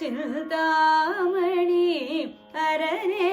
சிந்தாமணி அரணே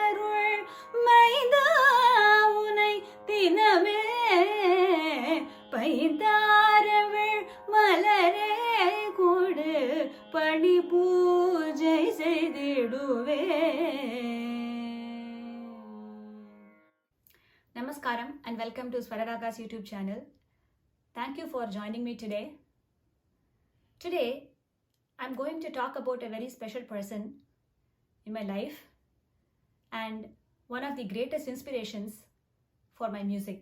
அருள் மைந்தா உனை தினமே பைந்தாரவிழ் மலரே கொடு பணி பூஜை செய்திடுவே. Namaskaram and welcome to Swararaaga's YouTube channel. Thank you for joining me today. Today, I'm going to talk about a very special person in my life and one of the greatest inspirations for my music.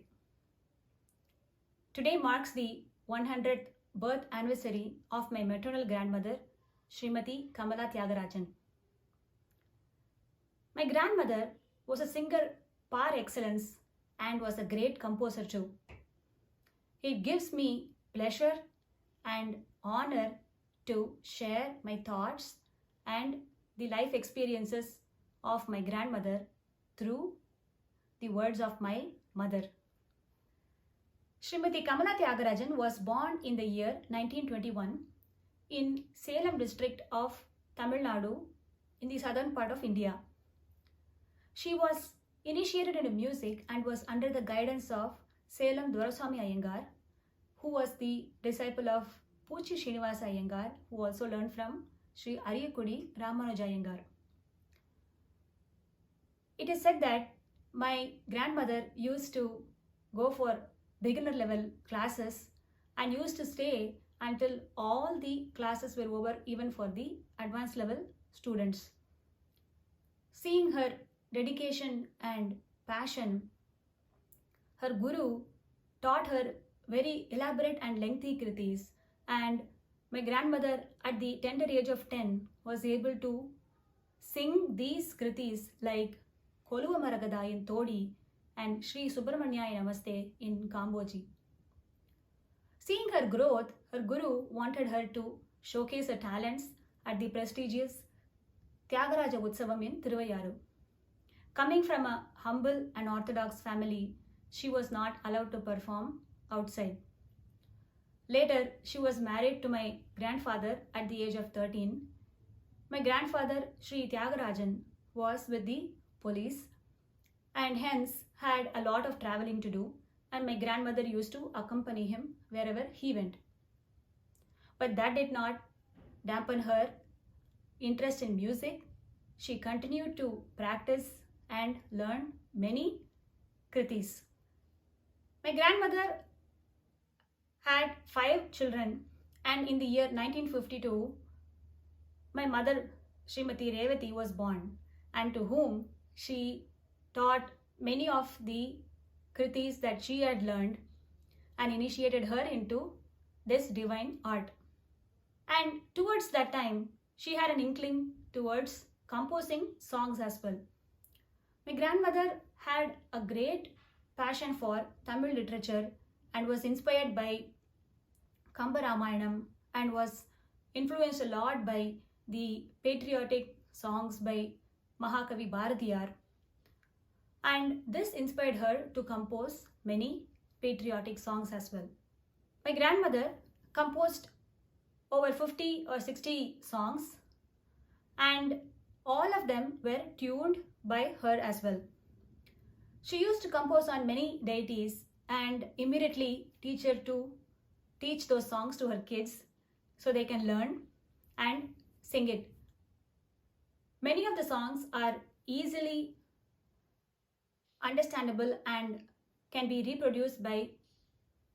Today marks the 100th birth anniversary of my maternal grandmother, Srimati Kamala Thyagarajan. My grandmother was a singer par excellence and was a great composer too. It gives me pleasure and honor to share my thoughts and the life experiences of my grandmother through the words of my mother. Srimati Kamala Thyagarajan was born in the year 1921 in Salem district of Tamil Nadu in the southern part of India. She was initiated into music and was under the guidance of Salem Sowmya Subramanian, who was the disciple of Puchi Srinivasa Iyengar, who also learned from Sri Ariyakudi Ramanuja Iyengar. It is said that my grandmother used to go for beginner level classes and used to stay until all the classes were over, even for the advanced level students. Seeing her dedication and passion, her guru taught her very elaborate and lengthy kritis, and my grandmother at the tender age of 10 was able to sing these kritis like Koluva Maragada in Todi and Sri Subramanya Namaste in Kamboji. Seeing her growth, her guru wanted her to showcase her talents at the prestigious Thyagaraja Utsavam in Thiruvayaru. Coming from a humble and orthodox family, she was not allowed to perform outside. Later, she was married to my grandfather at the age of 13. My grandfather, Sri Thyagarajan, was with the police and hence had a lot of traveling to do, and my grandmother used to accompany him wherever he went. But that did not dampen her interest in music. She continued to practice and learn many kritis. My grandmother had 5 children, and in the year 1952, my mother Srimati Revati was born, and to whom she taught many of the kritis that she had learned and initiated her into this divine art. And towards that time, she had an inkling towards composing songs as well. My grandmother had a great passion for Tamil literature and was inspired by Kamba Ramayanam and was influenced a lot by the patriotic songs by Mahakavi Bharatiyar. And this inspired her to compose many patriotic songs as well. My grandmother composed over 50 or 60 songs, and all of them were tuned by her as well. She used to compose on many deities and immediately teach those songs to her kids so they can learn and sing it. Many of the songs are easily understandable and can be reproduced by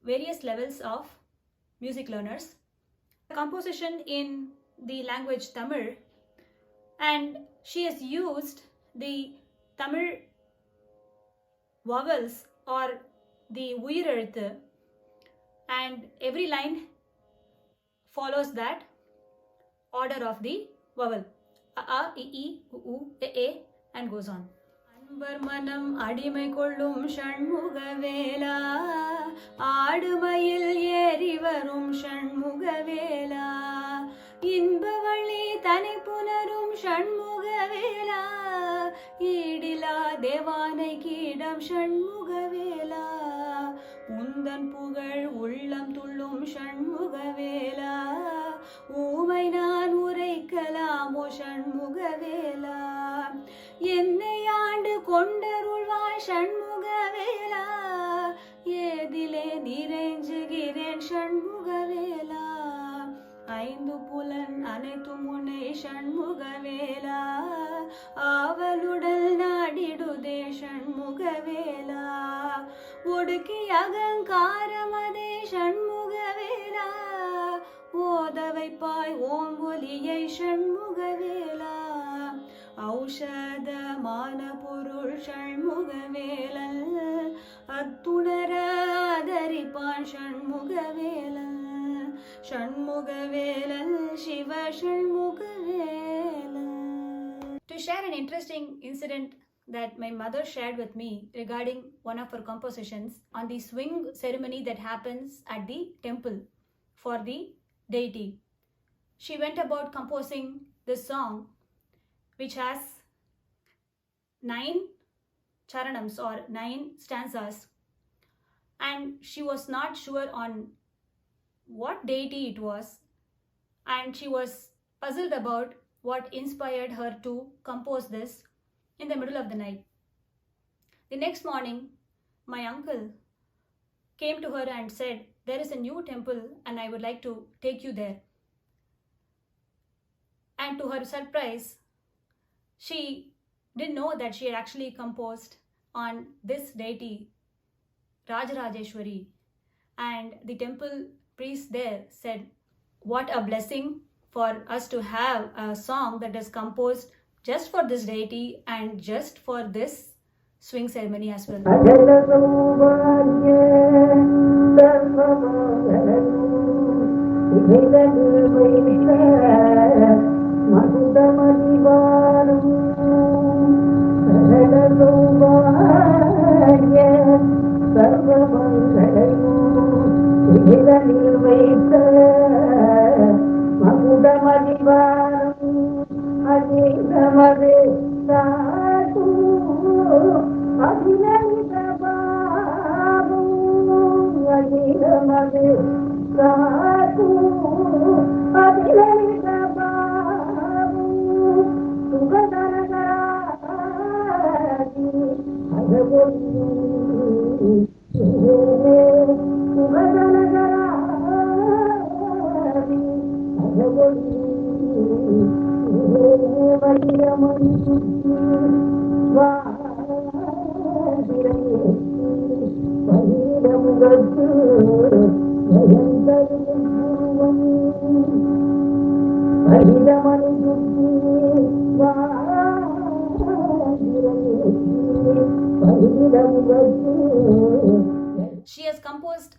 various levels of music learners. Composition in the language Tamil, and she has used the Tamil vowels or the Uyireluthu, and every line follows that order of the vowel. A, I, I, U, E, and goes on. அன்பர் மனம் அடிமை கொள்ளும் ஷண்முகவேலா, ஆடுமயில் ஏறி வரும் ஷண்முகவேலா, இன்பவழி தனி புனரும் ஷண்முகவேலா, ஈடிலா தேவானை கீடம் ஷண்முகவேலா, உந்தன் புகழ் உள்ளம் துள்ளும் ஷண்முகவேலா, ஊமை நான் உரைக்கலா ஷண்முகவேலா, என்னை ஆண்டு கொண்டருள்வாய் ஷண்முகவேலா, ஏதிலே நிறைஞ்சுகிறேன் ஷண்முகவேலா, ஐந்து புலன் அனைத்தும் உன்னை ஷண்முகவேலா, ஆவலுடல் நாடிடுதே ஷண்முகவேலா, ஒடுக்கி அகங்காரமதே ஷண்முகவேலா, ஓத வைப்பாய் ஓம் ஒலியை ஷண்முகவேலா, ஔஷதமான பொருள் ஷண்முகவேலன், அத்துணர ஆதரிப்பான் ஷண்முகவேலன், ஷண்முகவேலன் சிவ ஷண்முகவேலன். To share an interesting incident that my mother shared with me regarding one of her compositions on the swing ceremony that happens at the temple for the deity. She went about composing this song which has 9 charanams or 9 stanzas, and she was not sure on what deity it was, and she was puzzled about what inspired her to compose this in the middle of the night. The next morning, my uncle came to her and said, there is a new temple and I would like to take you there. And to her surprise, she didn't know that she had actually composed on this deity, Rajarajeshwari. And the temple priest there said, what a blessing for us to have a song that is composed just for this deity and just for this swing ceremony as well. She has composed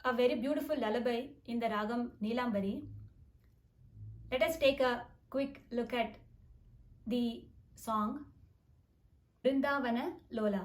a very beautiful lullaby in the ragam Neelambari. Let us take a quick look at the song Vrindavana Lola.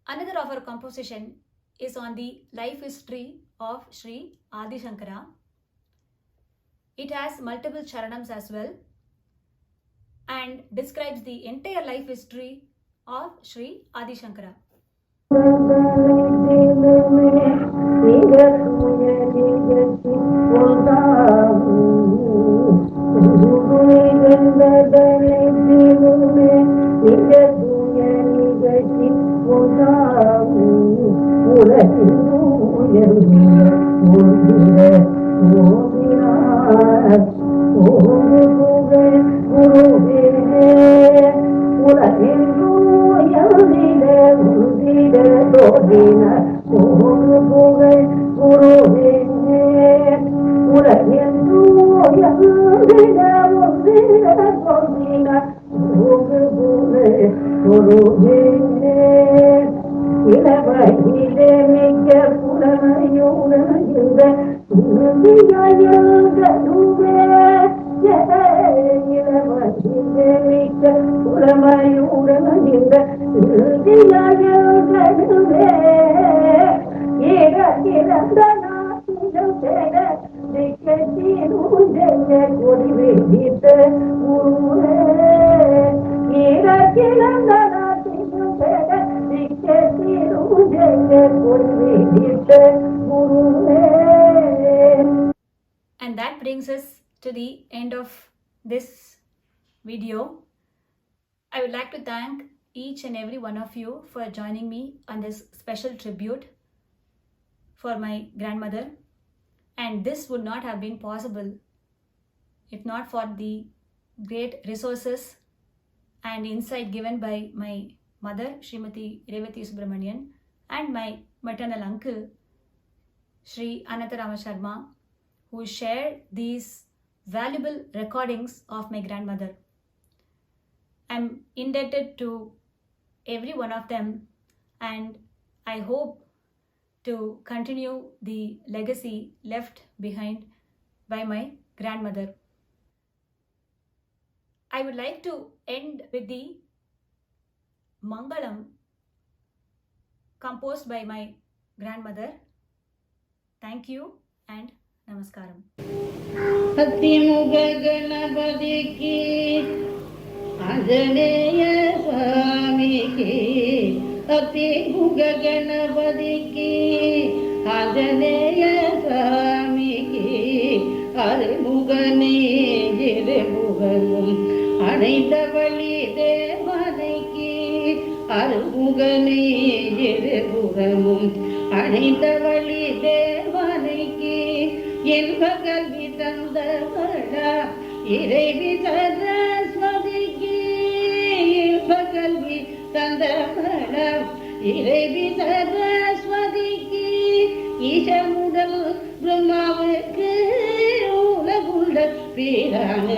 Another of our composition is on the life history of Sri Adi Shankara. It has multiple charanams as well and describes the entire life history of Sri Adi Shankara. And that brings us to the end of this video. I would like to thank each and every one of you for joining me on this special tribute for my grandmother. And this would not have been possible if not for the great resources and insight given by my mother, Srimati Subramanian, and my maternal uncle, Sri Anatharama Sharma, who shared these valuable recordings of my grandmother. I'm indebted to every one of them, and I hope to continue the legacy left behind by my grandmother. I would like to end with the Mangalam composed by my grandmother. Thank you and Namaskaram. Athimuga Ganapatiki Anjaneya Swamiki Athimuga Ganapatiki Anjaneya Swamiki Arumugane Jiremuganum Anaitavali Devaniki Arumugane Jiremuganum Anaitavali Devaniki என்பகல்வி தந்தவளா இறைவி சரஸ்வதிக்கு என்பகல்வி தந்தவளா இறைவி சரஸ்வதிக்கு ஈசமுதல் பிரம்மாவுக்கு உலகுள்ள வீரான